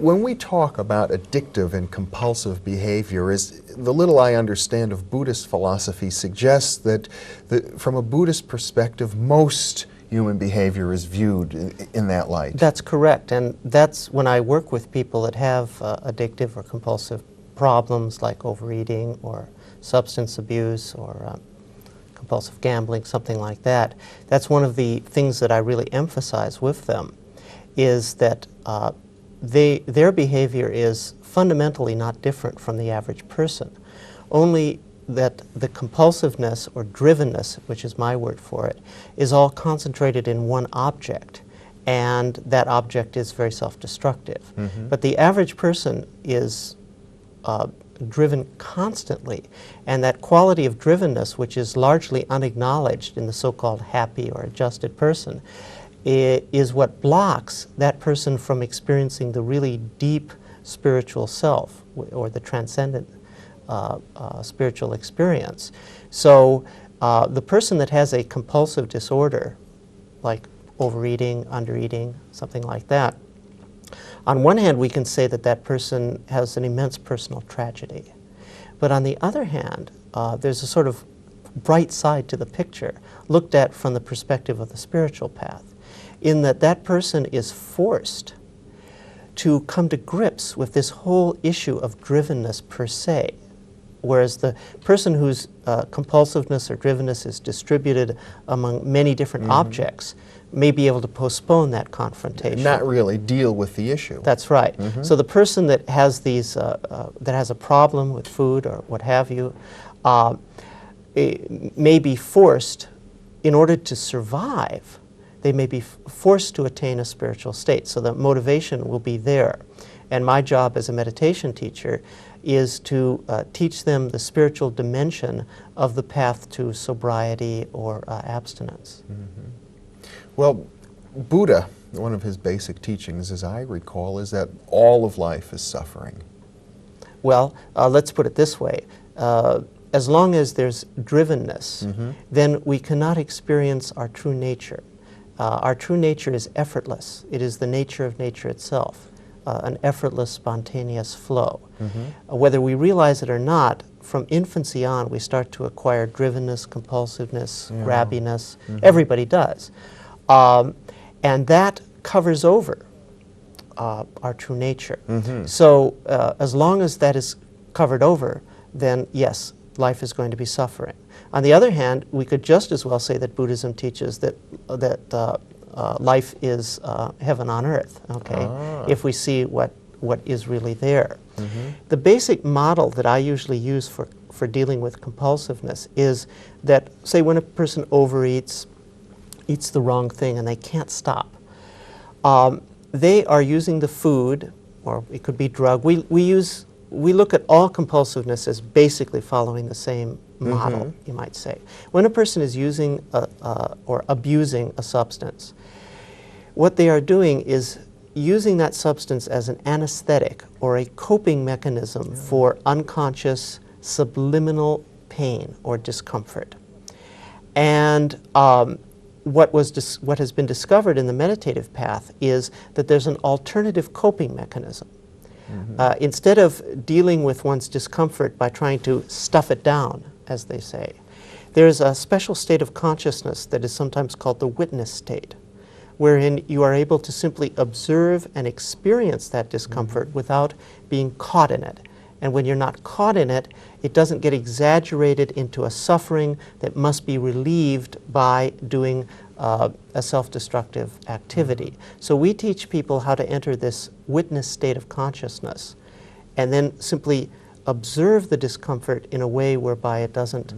when we talk about addictive and compulsive behavior, is the little I understand of Buddhist philosophy suggests that from a Buddhist perspective, most human behavior is viewed in that light. That's correct, and that's when I work with people that have addictive or compulsive problems like overeating or substance abuse or compulsive gambling, something like that. That's one of the things that I really emphasize with them, is that their behavior is fundamentally not different from the average person, only that the compulsiveness or drivenness, which is my word for it, is all concentrated in one object, and that object is very self-destructive. Mm-hmm. But the average person is driven constantly, and that quality of drivenness, which is largely unacknowledged in the so-called happy or adjusted person, is what blocks that person from experiencing the really deep spiritual self or the transcendent spiritual experience. So the person that has a compulsive disorder, like overeating, undereating, something like that, on one hand we can say that that person has an immense personal tragedy. But on the other hand, there's a sort of bright side to the picture, looked at from the perspective of the spiritual path, in that that person is forced to come to grips with this whole issue of drivenness per se, whereas the person whose compulsiveness or drivenness is distributed among many different objects may be able to postpone that confrontation. Not really deal with the issue. That's right. So the person that has these, that has a problem with food or what have you, may be forced, in order to survive, they may be forced to attain a spiritual state. So the motivation will be there. And my job as a meditation teacher is to teach them the spiritual dimension of the path to sobriety or abstinence. Well, Buddha, one of his basic teachings, as I recall, is that all of life is suffering. Well, let's put it this way. As long as there's drivenness, then we cannot experience our true nature. Our true nature is effortless. It is the nature of nature itself, an effortless, spontaneous flow. Whether we realize it or not, from infancy on, we start to acquire drivenness, compulsiveness, grabbiness. Everybody does. And that covers over our true nature. So as long as that is covered over, then yes, life is going to be suffering. On the other hand, we could just as well say that Buddhism teaches that life is heaven on earth, okay, if we see what is really there. The basic model that I usually use for dealing with compulsiveness is that, say, when a person overeats, eats the wrong thing, and they can't stop, they are using the food, or it could be drug. We look at all compulsiveness as basically following the same model, you might say. When a person is using or abusing a substance, what they are doing is using that substance as an anesthetic or a coping mechanism for unconscious subliminal pain or discomfort. And what has been discovered in the meditative path is that there's an alternative coping mechanism. Instead of dealing with one's discomfort by trying to stuff it down, as they say, there's a special state of consciousness that is sometimes called the witness state, wherein you are able to simply observe and experience that discomfort without being caught in it. And when you're not caught in it, it doesn't get exaggerated into a suffering that must be relieved by doing a self-destructive activity. So we teach people how to enter this witness state of consciousness and then simply observe the discomfort in a way whereby it doesn't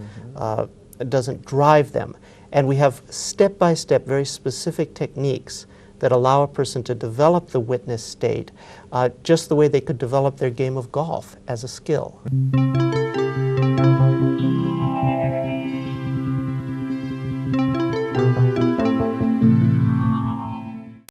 drive them. And we have step-by-step, very specific techniques that allow a person to develop the witness state just the way they could develop their game of golf as a skill.